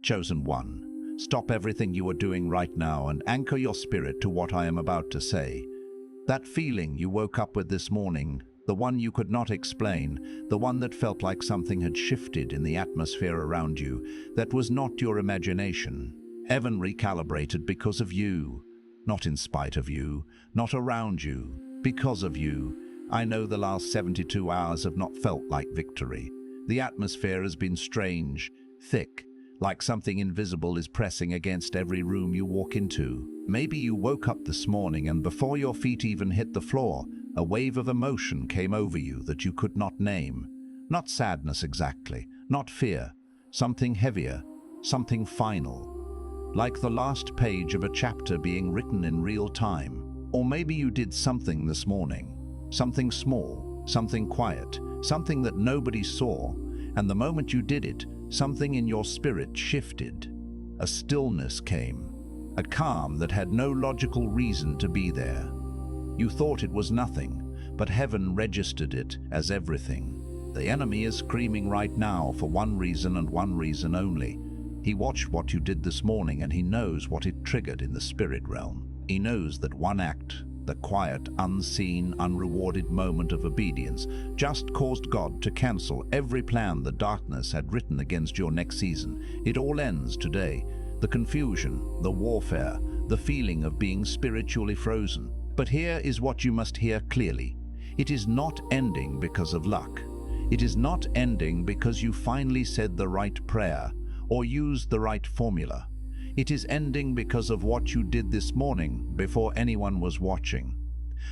Chosen one, stop everything you are doing right now and anchor your spirit to what I am about to say. That feeling you woke up with this morning, the one you could not explain, the one that felt like something had shifted in the atmosphere around you, that was not your imagination. Heaven recalibrated because of you, not in spite of you, not around you, because of you. I know the last 72 hours have not felt like victory. The atmosphere has been strange, thick, like something invisible is pressing against every room you walk into. Maybe you woke up this morning and before your feet even hit the floor, a wave of emotion came over you that you could not name. Not sadness exactly, not fear, something heavier, something final. Like the last page of a chapter being written in real time. Or maybe you did something this morning, something small, something quiet, something that nobody saw, and the moment you did it, something in your spirit shifted. A stillness came, a calm that had no logical reason to be there. You thought it was nothing, but heaven registered it as everything. The enemy is screaming right now for one reason and one reason only. He watched what you did this morning and he knows what it triggered in the spirit realm. He knows that one act, the quiet, unseen, unrewarded moment of obedience, just caused God to cancel every plan the darkness had written against your next season. It all ends today. The confusion, the warfare, the feeling of being spiritually frozen. But here is what you must hear clearly. It is not ending because of luck. It is not ending because you finally said the right prayer or used the right formula. It is ending because of what you did this morning before anyone was watching.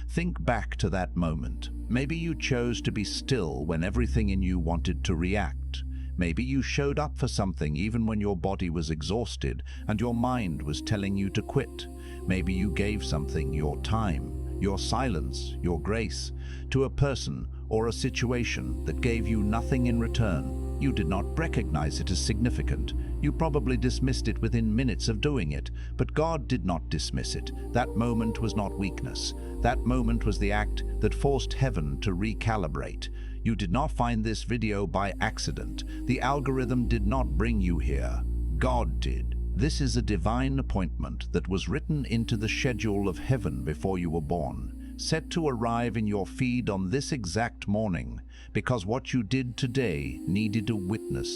Think back to that moment. Maybe you chose to be still when everything in you wanted to react. Maybe you showed up for something even when your body was exhausted and your mind was telling you to quit. Maybe you gave something, your time, your silence, your grace, to a person or a situation that gave you nothing in return. You did not recognize it as significant. You probably dismissed it within minutes of doing it, but God did not dismiss it. That moment was not weakness. That moment was the act that forced heaven to recalibrate. You did not find this video by accident. The algorithm did not bring you here. God did. This is a divine appointment that was written into the schedule of heaven before you were born, set to arrive in your feed on this exact morning, because what you did today needed a witness.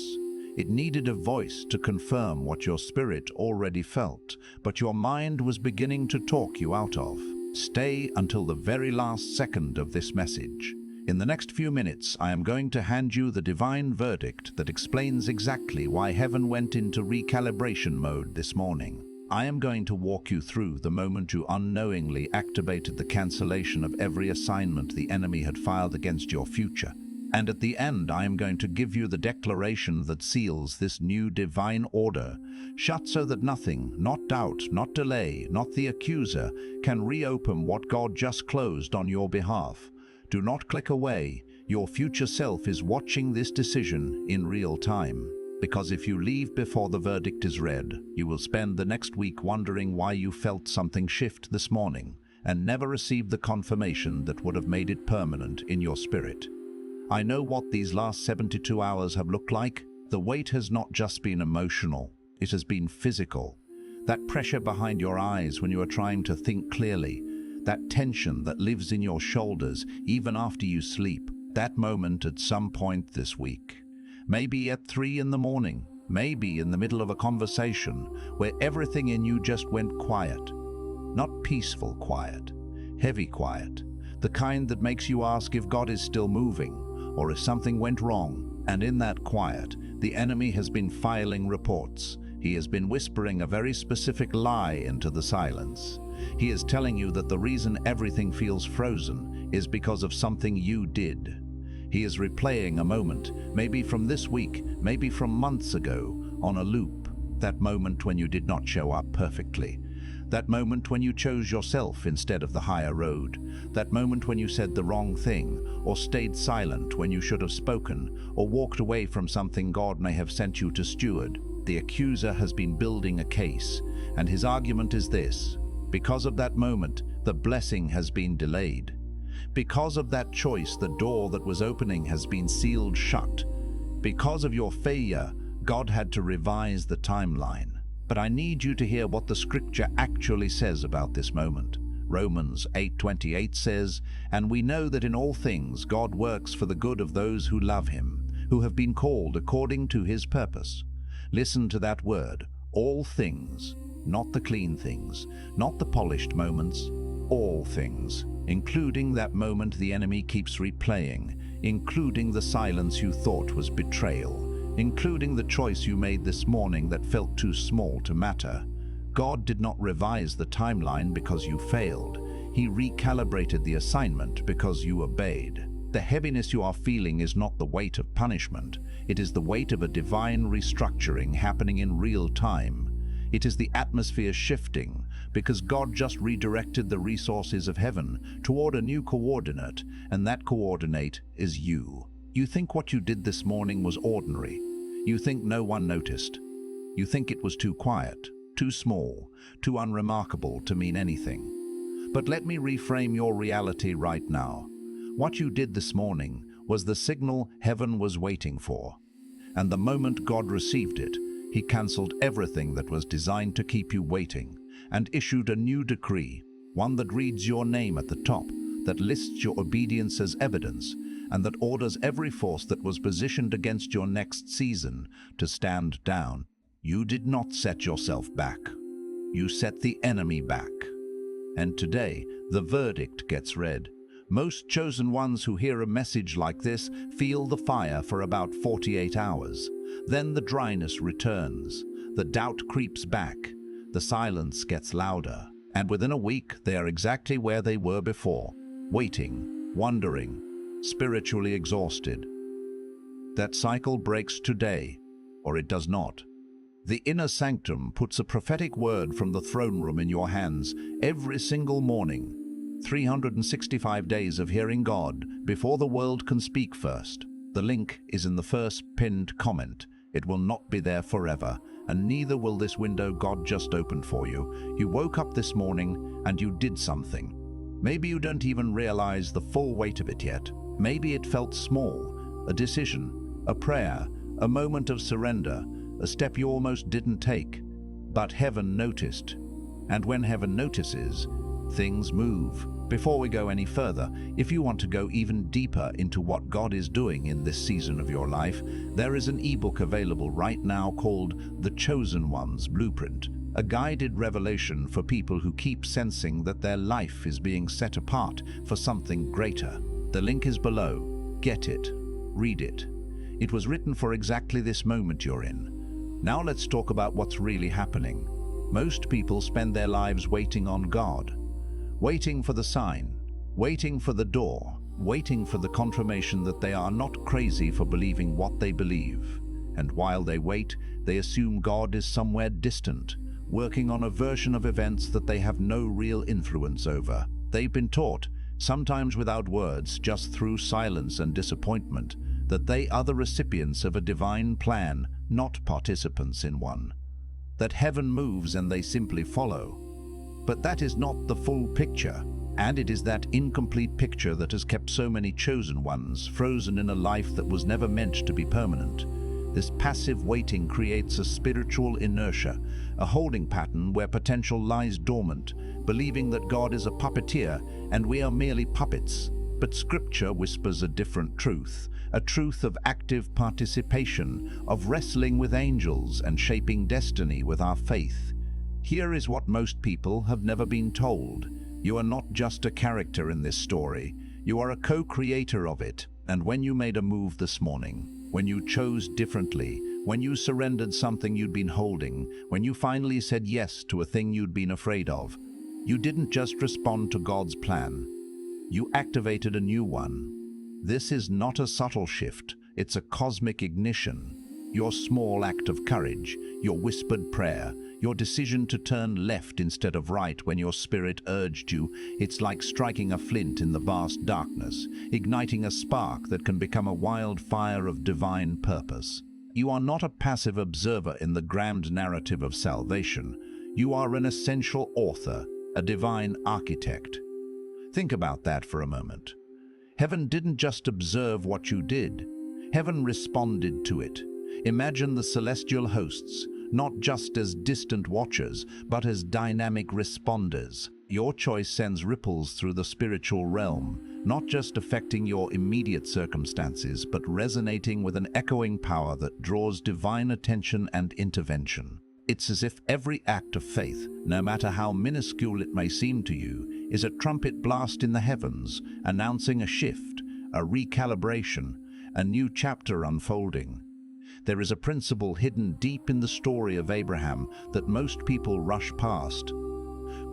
It needed a voice to confirm what your spirit already felt, but your mind was beginning to talk you out of. Stay until the very last second of this message. In the next few minutes, I am going to hand you the divine verdict that explains exactly why heaven went into recalibration mode this morning. I am going to walk you through the moment you unknowingly activated the cancellation of every assignment the enemy had filed against your future. And at the end, I am going to give you the declaration that seals this new divine order, shut so that nothing, not doubt, not delay, not the accuser, can reopen what God just closed on your behalf. Do not click away. Your future self is watching this decision in real time. Because if you leave before the verdict is read, you will spend the next week wondering why you felt something shift this morning and never received the confirmation that would have made it permanent in your spirit. I know what these last 72 hours have looked like. The weight has not just been emotional, it has been physical. That pressure behind your eyes when you are trying to think clearly, that tension that lives in your shoulders even after you sleep, that moment at some point this week. Maybe at 3 in the morning, maybe in the middle of a conversation where everything in you just went quiet. Not peaceful quiet, heavy quiet, the kind that makes you ask if God is still moving or if something went wrong. And in that quiet, the enemy has been filing reports. He has been whispering a very specific lie into the silence. He is telling you that the reason everything feels frozen is because of something you did. He is replaying a moment, maybe from this week, maybe from months ago, on a loop. That moment when you did not show up perfectly. That moment when you chose yourself instead of the higher road. That moment when you said the wrong thing, or stayed silent when you should have spoken, or walked away from something God may have sent you to steward. The accuser has been building a case, and his argument is this: because of that moment, the blessing has been delayed. Because of that choice, the door that was opening has been sealed shut. Because of your failure, God had to revise the timeline. But I need you to hear what the scripture actually says about this moment. Romans 8:28 says, "And we know that in all things God works for the good of those who love him, who have been called according to his purpose." Listen to that word, all things, not the clean things, not the polished moments, all things, including that moment the enemy keeps replaying, including the silence you thought was betrayal, including the choice you made this morning that felt too small to matter. God did not revise the timeline because you failed. He recalibrated the assignment because you obeyed. The heaviness you are feeling is not the weight of punishment. It is the weight of a divine restructuring happening in real time. It is the atmosphere shifting because God just redirected the resources of heaven toward a new coordinate, and that coordinate is you. You think what you did this morning was ordinary. You think no one noticed. You think it was too quiet, too small, too unremarkable to mean anything. But let me reframe your reality right now. What you did this morning was the signal heaven was waiting for. And the moment God received it, he cancelled everything that was designed to keep you waiting and issued a new decree, one that reads your name at the top, that lists your obedience as evidence, and that orders every force that was positioned against your next season to stand down. You did not set yourself back. You set the enemy back. And today, the verdict gets read. Most chosen ones who hear a message like this feel the fire for about 48 hours. Then the dryness returns, the doubt creeps back, the silence gets louder, and within a week they are exactly where they were before, waiting, wondering, spiritually exhausted. That cycle breaks today, or it does not. The inner sanctum puts a prophetic word from the throne room in your hands every single morning. 365 days of hearing God before the world can speak first. The link is in the first pinned comment. It will not be there forever, and neither will this window God just opened for you. You woke up this morning and you did something. Maybe you don't even realize the full weight of it yet. Maybe it felt small, a decision, a prayer, a moment of surrender, a step you almost didn't take. But heaven noticed. And when heaven notices, things move. Before we go any further, if you want to go even deeper into what God is doing in this season of your life, there is an ebook available right now called The Chosen One's Blueprint, a guided revelation for people who keep sensing that their life is being set apart for something greater. The link is below. Get it. Read it. It was written for exactly this moment you're in. Now let's talk about what's really happening. Most people spend their lives waiting on God. Waiting for the sign, waiting for the door, waiting for the confirmation that they are not crazy for believing what they believe. And while they wait, they assume God is somewhere distant, working on a version of events that they have no real influence over. They've been taught, sometimes without words, just through silence and disappointment, that they are the recipients of a divine plan, not participants in one. That heaven moves and they simply follow. But that is not the full picture, and it is that incomplete picture that has kept so many chosen ones frozen in a life that was never meant to be permanent. This passive waiting creates a spiritual inertia, a holding pattern where potential lies dormant, believing that God is a puppeteer and we are merely puppets. But Scripture whispers a different truth, a truth of active participation, of wrestling with angels and shaping destiny with our faith. Here is what most people have never been told. You are not just a character in this story. You are a co-creator of it. And when you made a move this morning, when you chose differently, when you surrendered something you'd been holding, when you finally said yes to a thing you'd been afraid of, you didn't just respond to God's plan. You activated a new one. This is not a subtle shift. It's a cosmic ignition. Your small act of courage, your whispered prayer, your decision to turn left instead of right when your spirit urged you, it's like striking a flint in the vast darkness, igniting a spark that can become a wildfire of divine purpose. You are not a passive observer in the grand narrative of salvation. You are an essential author, a divine architect. Think about that for a moment. Heaven didn't just observe what you did. Heaven responded to it. Imagine the celestial hosts, not just as distant watchers, but as dynamic responders. Your choice sends ripples through the spiritual realm, not just affecting your immediate circumstances, but resonating with an echoing power that draws divine attention and intervention. It's as if every act of faith, no matter how minuscule it may seem to you, is a trumpet blast in the heavens, announcing a shift, a recalibration, a new chapter unfolding. There is a principle hidden deep in the story of Abraham that most people rush past.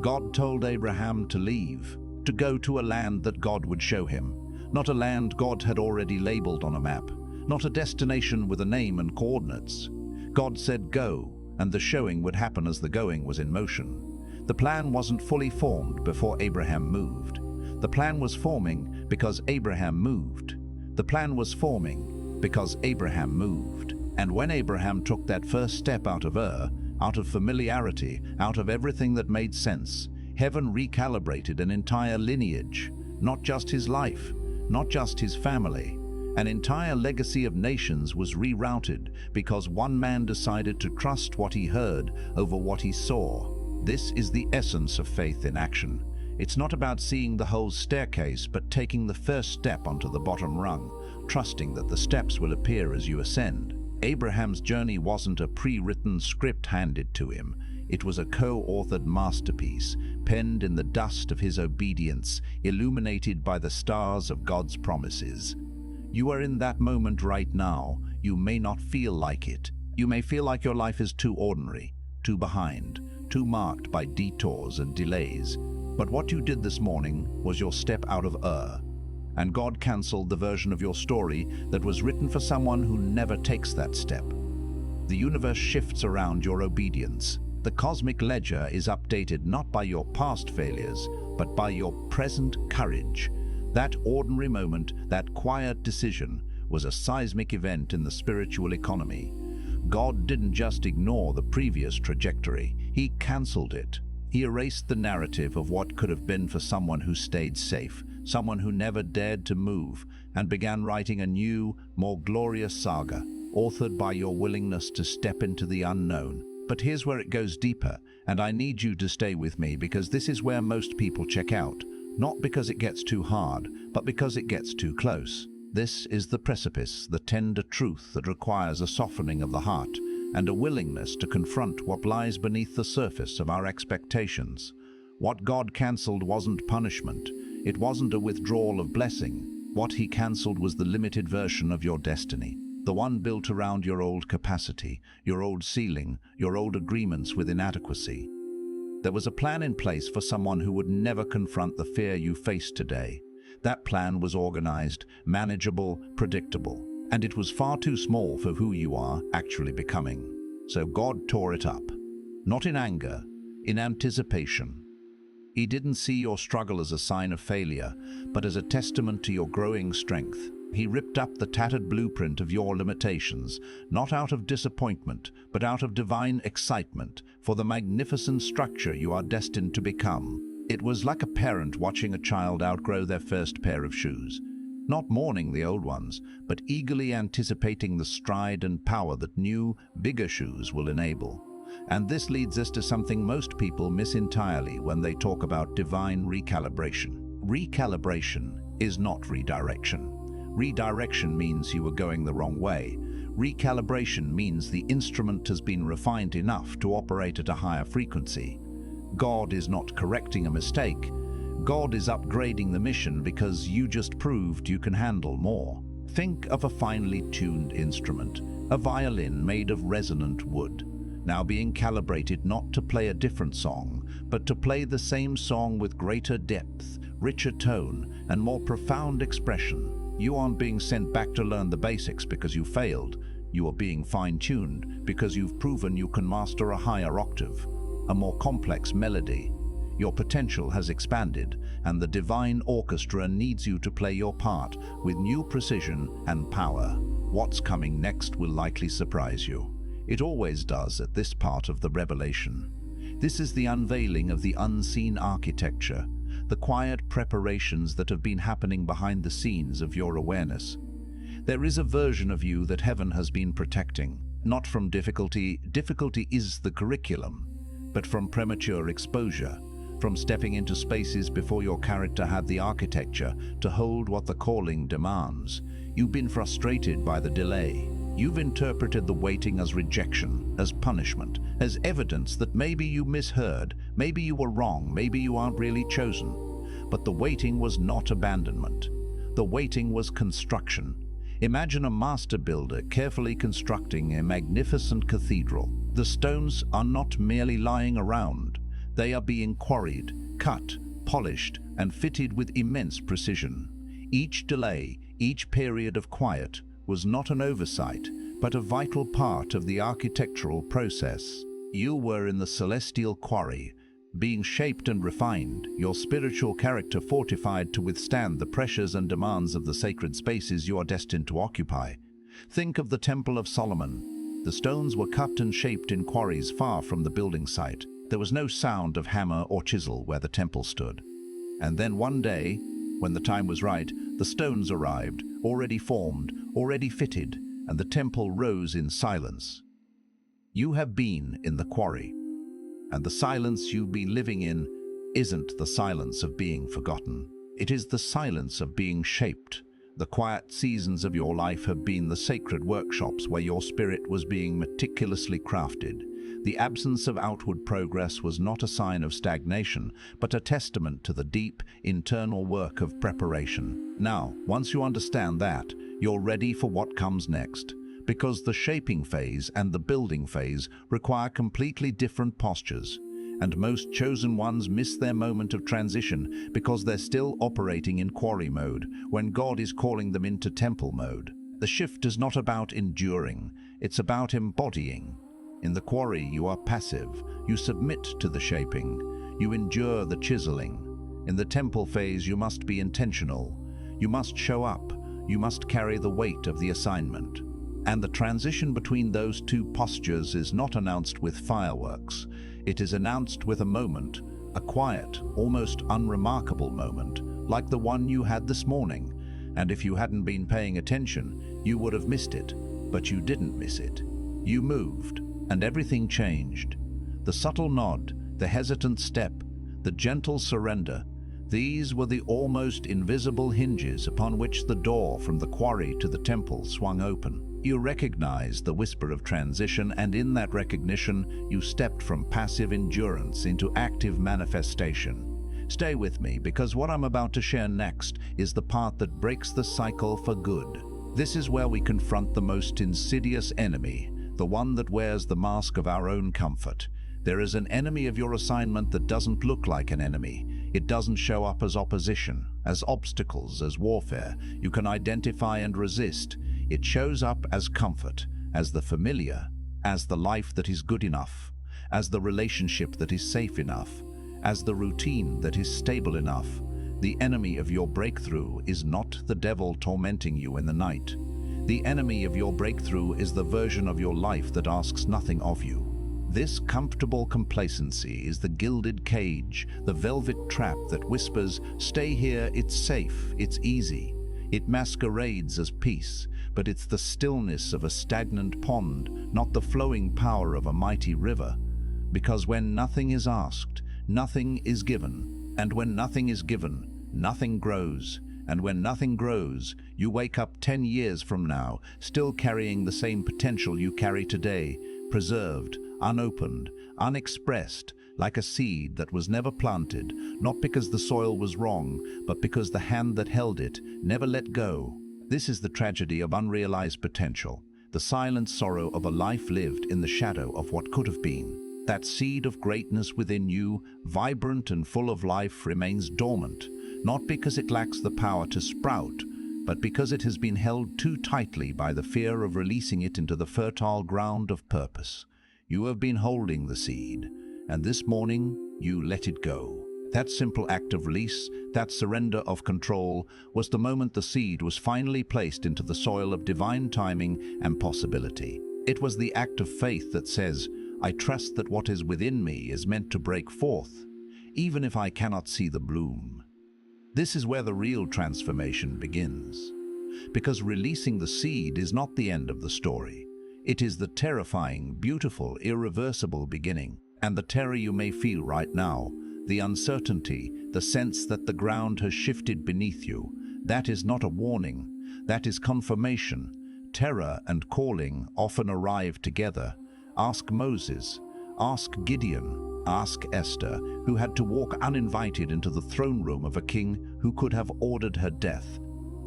God told Abraham to leave, to go to a land that God would show him, not a land God had already labeled on a map, not a destination with a name and coordinates. God said go, and the showing would happen as the going was in motion. The plan wasn't fully formed before Abraham moved. The plan was forming because Abraham moved. The plan was forming because Abraham moved. And when Abraham took that first step out of out of familiarity, out of everything that made sense, heaven recalibrated an entire lineage, not just his life, not just his family. An entire legacy of nations was rerouted because one man decided to trust what he heard over what he saw. This is the essence of faith in action. It's not about seeing the whole staircase, but taking the first step onto the bottom rung, trusting that the steps will appear as you ascend. Abraham's journey wasn't a pre-written script handed to him. It was a co-authored masterpiece, penned in the dust of his obedience, illuminated by the stars of God's promises. You are in that moment right now. You may not feel like it. You may feel like your life is too ordinary, too behind, too marked by detours and delays. But what you did this morning was your step out of and God cancelled the version of your story that was written for someone who never takes that step. The universe shifts around your obedience. The cosmic ledger is updated not by your past failures, but by your present courage. That ordinary moment, that quiet decision, was a seismic event in the spiritual economy. God didn't just ignore the previous trajectory, He cancelled it. He erased the narrative of what could have been for someone who stayed safe, someone who never dared to move, and began writing a new, more glorious saga, authored by your willingness to step into the unknown. But here's where it goes deeper, and I need you to stay with me because this is where most people check out, not because it gets too hard, but because it gets too close. This is the precipice, the tender truth that requires a softening of the heart and a willingness to confront what lies beneath the surface of our expectations. What God cancelled wasn't punishment. It wasn't a withdrawal of blessing. What He cancelled was the limited version of your destiny, the one built around your old capacity, your old ceiling, your old agreements with inadequacy. There was a plan in place for someone who would never confront the fear you face today. That plan was organized, manageable, predictable, and it was far too small for who you are actually becoming. So God tore it up, not in anger, in anticipation. He didn't see your struggle as a sign of failure, but as a testament to your growing strength. He ripped up the tattered blueprint of your limitations, not out of disappointment, but out of divine excitement for the magnificent structure you are destined to become. It was like a parent watching a child outgrow their first pair of shoes, not mourning the old ones, but eagerly anticipating the stride and power that new, bigger shoes will enable. And this leads us to something most people miss entirely when they talk about divine recalibration. Recalibration is not redirection. Redirection means you were going the wrong way. Recalibration means the instrument has been refined enough to operate at a higher frequency. God is not correcting a mistake. God is upgrading the mission because you just proved you can handle more. Think of a finely tuned instrument, a violin made of resonant wood, now being calibrated not to play a different song, but to play the same song with greater depth, richer tone, and more profound expression. You aren't being sent back to learn the basics because you failed. You are being fine-tuned because you've proven you can master a higher octave, a more complex melody. Your potential has expanded, and the divine orchestra needs you to play your part with new precision and power. What's coming next will likely surprise you. It always does at this part of the revelation. This is the unveiling of the unseen architecture, the quiet preparations that have been happening behind the scenes of your awareness. There is a version of you that heaven has been protecting, not from difficulty. Difficulty is the curriculum, but from premature exposure, from stepping into spaces before your character had the architecture to hold what the calling demands. You've been frustrated by the delay. You've interpreted the waiting as rejection, as punishment, as evidence that maybe you misheard, maybe you were wrong, maybe you aren't really chosen. But the waiting was not abandonment. The waiting was construction. Imagine a master builder carefully constructing a magnificent cathedral. The stones are not merely lying around. They are being quarried, cut, polished, and fitted with immense precision. Each delay, each period of quiet, was not an oversight, but a vital part of the architectural process. You were in the celestial quarry, being shaped and refined, your spiritual character fortified to withstand the pressures and demands of the sacred spaces you are destined to occupy. Think of the Temple of Solomon. The stones were cut and shaped in quarries far from the building site. There was no sound of hammer or chisel where the temple stood. And then one day, when the time was right, the stones arrived, already formed, already fitted, and the temple rose in silence. You have been in the quarry, and the silence you've been living in isn't the silence of being forgotten. It is the silence of being shaped. The quiet seasons of your life have been the sacred workshops where your spirit was being meticulously crafted. The absence of outward progress was not a sign of stagnation, but a testament to the deep, internal work of preparation. Now, once you understand that, you're ready for what comes next, because the shaping phase and the building phase require completely different postures, and most chosen ones miss their moment of transition because they're still operating in quarry mode when God is calling them into temple mode. The shift is not about enduring, it's about embodying. In the quarry, you are passive. You submit to the shaping. You endure the chiseling. In the temple phase, you must be intentional. You must show up. You must carry the weight of the assignment. And the transition between those two postures is not announced with fireworks. It is announced with a moment, a quiet, almost unremarkable moment, like the one you had this morning. And if you hadn't been paying attention, you would have missed it. But you didn't miss it. You moved. And everything changed. The subtle nod, the hesitant step, the gentle surrender, these were the almost invisible hinges upon which the door from the quarry to the temple swung open. You recognized the whisper of transition, and in that recognition, you stepped from passive endurance into active manifestation. Stay with me, because what I'm about to share next is the part that breaks the cycle for good. This is where we confront the most insidious enemy, the one that wears the mask of our own comfort. There is an enemy of your assignment that doesn't look like an enemy. It doesn't show up as opposition, as obstacles, as warfare you can identify and resist. It shows up as comfort, as the familiar, as the life that is good enough, as the relationship that is safe enough, as the routine that is stable enough. The enemy of your breakthrough is not the devil tormenting you in the night. The enemy of your breakthrough is the version of your life that asks nothing of you. This comfortable complacency is the gilded cage, the velvet trap that whispers, "Stay here, it's safe, it's easy." It masquerades as peace, but it's the stillness of a stagnant pond, not the flowing power of a mighty river. Because when nothing is asked, nothing is given. And when nothing is given, nothing grows. And when nothing grows, you wake up 10 years from now, still carrying the same potential you carry today, preserved, unopened, unexpressed, like a seed that was never planted, not because the soil was wrong, but because the hand that held it never let go. This is the tragedy of unrealized potential, the silent sorrow of a life lived in the shadow of what could have been. That seed of greatness within you, vibrant and full of life, remains dormant, not because it lacks the power to sprout, but because it has been held too tightly by the fear of releasing it into the fertile ground of purpose. You have been holding the seed, and this morning you let it go. That simple act of release, that surrender of control, was the moment the seed was finally placed into the soil of divine timing and possibility. It was the act of faith that says, "I trust that what is within me is meant to break forth, even if I cannot see the bloom." This is where the real transformation begins. Because releasing the seed is not the end of the story. It is the terrifying, beautiful, irreversible beginning. And the terror you may feel right now, the uncertainty, the sense that the ground has shifted beneath you, that is not a warning, that is confirmation. Terror and calling often arrive together. Ask Moses, ask Gideon, ask Esther, who had to walk uninvited into the throne room of a king who could have ordered her death,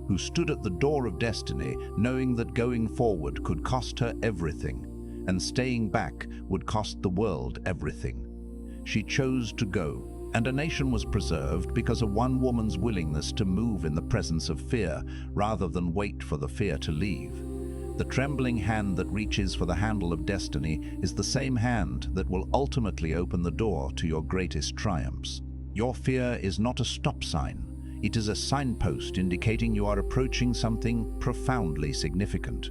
who stood at the door of destiny knowing that going forward could cost her everything, and staying back would cost the world everything. She chose to go, and a nation was preserved because of one woman's willingness to move in the presence of fear rather than wait for the fear to leave. The trembling hand that reaches for the handle of destiny is the same hand that will ultimately open the door to your greatest triumphs. Your fear is not a stop sign. It is a signpost indicating you are approaching something profoundly significant.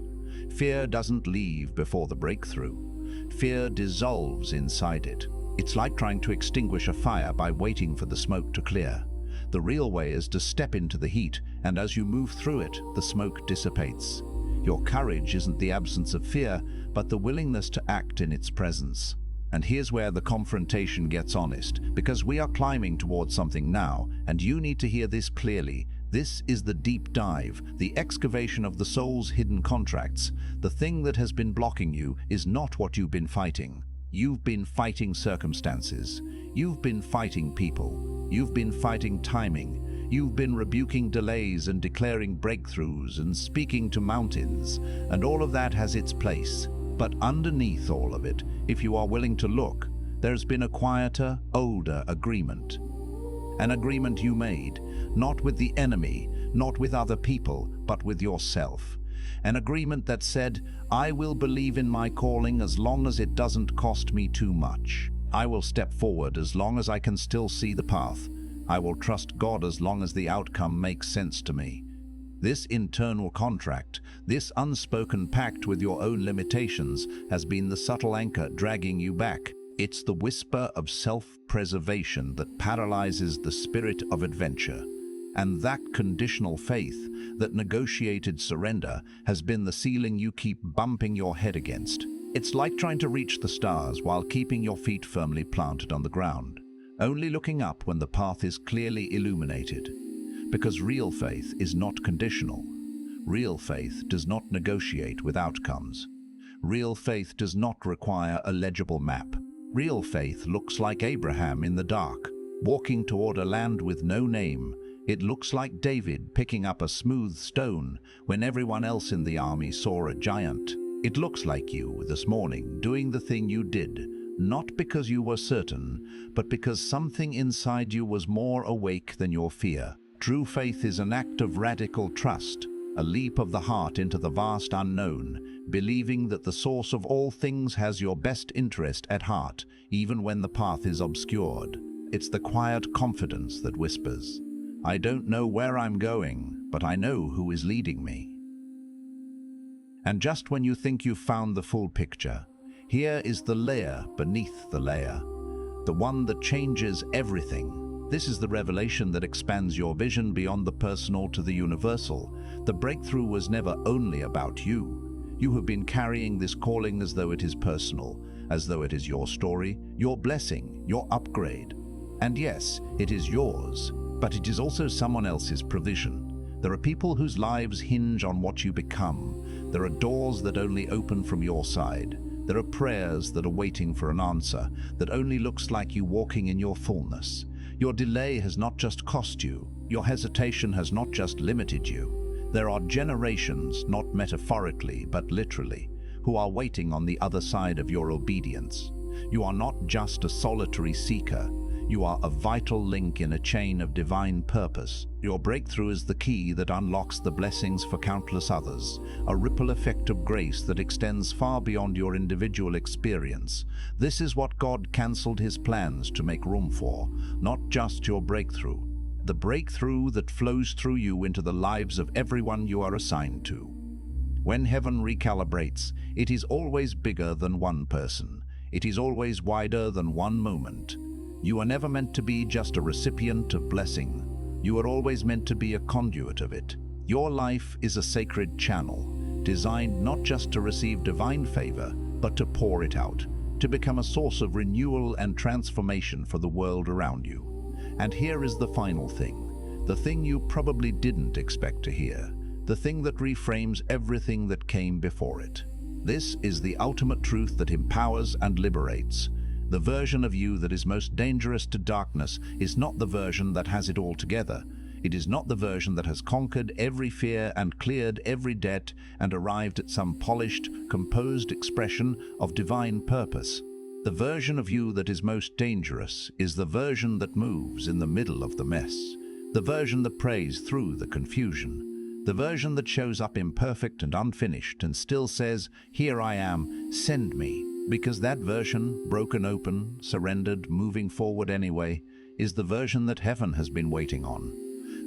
Fear doesn't leave before the breakthrough. Fear dissolves inside it. It's like trying to extinguish a fire by waiting for the smoke to clear. The real way is to step into the heat, and as you move through it, the smoke dissipates. Your courage isn't the absence of fear, but the willingness to act in its presence. And here's where the confrontation gets honest, because we are climbing towards something now, and you need to hear this clearly. This is the deep dive, the excavation of the soul's hidden contracts. The thing that has been blocking you is not what you've been fighting. You've been fighting circumstances. You've been fighting people. You've been fighting timing. You've been rebuking delays and declaring breakthroughs and speaking to mountains. And all of that has its place. But underneath all of it, if you are willing to look, there's been a quieter, older agreement. An agreement you made, not with the enemy, not with other people, but with yourself. An agreement that said, I will believe in my calling as long as it doesn't cost me too much. I will step forward as long as I can still see the path. I will trust God as long as the outcome makes sense to me. This internal contract, this unspoken pact with your own limitations, has been the subtle anchor dragging you back. It's the whisper of self-preservation that paralyzes the spirit of adventure. And that conditional faith, that negotiated surrender, has been the ceiling you keep bumping your head against. It's like trying to reach the stars while keeping your feet firmly planted on the ground, only looking up when the path is clearly illuminated. Because real faith is not conditional. Real faith does not negotiate with outcomes. Real faith does not require a legible map. Real faith looks like Abraham in the dark, walking toward a land with no name. It looks like David picking up a smooth stone when everyone else in the army saw a giant. It looks like you this morning doing the thing you did, not because you were certain, but because something inside you was more awake than your fear. True faith is an act of radical trust, a leap of the heart into the vast unknown, believing that the source of all things has your best interest at heart, even when the path is obscured. It's the quiet confidence that whispers, I don't know where I'm going, but I know who is leading me. And just when you think you've found the full picture, here is the layer beneath the layer, the one that changes everything. This is the revelation that expands your vision beyond the personal to the universal. The breakthrough was never only about you. You have been carrying this calling as though it is personal, as though it is your story, your blessing, your upgrade. And yes, it is yours, but it is also someone else's provision. There are people whose lives hinge on what you become. There are doors that only open from your side. There are prayers that are waiting for an answer that only looks like you walking in your fullness. Your delay has not just cost you. Your hesitation has not just limited you. There are generations, not metaphorically but literally, who are waiting on the other side of your obedience. You are not just a solitary seeker. You are a vital link in a chain of divine purpose. Your breakthrough is the key that unlocks the blessings for countless others, a ripple effect of grace that extends far beyond your individual experience. This is what God canceled his plans to make room for, not just your breakthrough. The breakthrough that flows through you into the lives of everyone you are assigned to. When heaven recalibrates, it is always bigger than one person. It is always wider than one moment. You are never meant to be just a recipient of blessing. You are always meant to be a conduit of it. Your life is a sacred channel, designed not just to receive divine favor, but to pour it out, to become a source of renewal and transformation for the world around you. And here is the final thing, the thing you probably didn't expect to hear, the thing that reframes everything that came before it. This is the ultimate truth that empowers and liberates. The version of you that is most dangerous to darkness is not the version that has it all together. It is not the version that has conquered every fear and cleared every debt and arrived at some polished, composed expression of divine purpose. The version of you that is most dangerous is the version that moves in the middle of the mess, the version that prays through the confusion, the version that shows up imperfect and unfinished and still says, "Here I am, send me." Because that version, broken open, surrendered, moving forward anyway, is the version that heaven has been waiting on.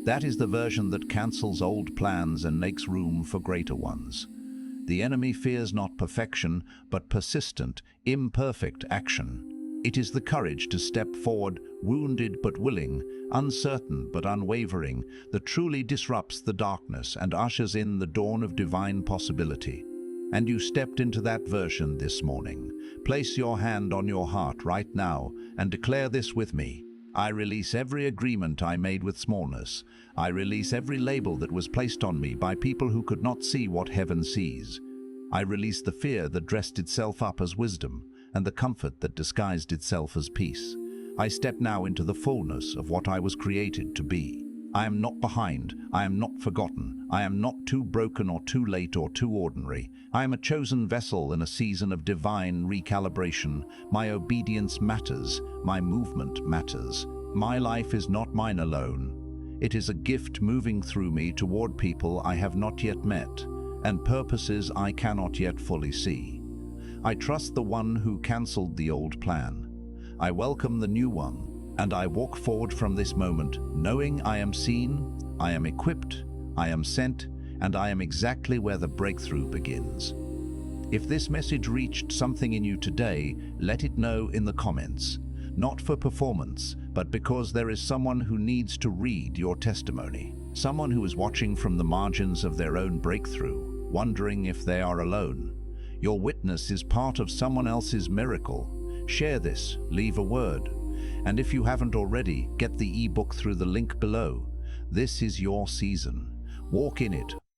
That is the version that cancels old plans and makes room for greater ones. The enemy fears not perfection, but persistent, imperfect action. It is the courage to step forward, wounded but willing, uncertain but unwavering, that truly disrupts the darkness and ushers in the dawn of divine possibility. And you stepped into that version this morning. Place your hand on your heart right now and declare this with me. I release every agreement I made with smallness. I release every label that was placed on me by people who could not see what heaven sees. I release the fear that dressed itself up as wisdom and the comfort that disguised itself as peace. I step now into the fullness of what I was created to be. I am not behind. I am not forgotten. I am not too broken or too late or too ordinary. I am a chosen vessel in a season of divine recalibration. My obedience matters. My movement matters. My life is not mine alone. It is a gift moving through me toward people I have not yet met and purposes I cannot yet fully see. I trust the one who cancelled the old plan. I welcome the new one. And I walk forward from this moment, knowing I am seen, I am equipped, I am sent, and I am exactly where the breakthrough begins. If this message reached something in you today, let it know in the comments. Not for performance, but because there is someone who needs to read your testimony. Someone who is watching from the margins of their own breakthrough, wondering if they are alone. Your witness is part of someone else's miracle. Share this, leave a word. And if you haven't already, get the ebook through the link below. This is your season. Walk in it,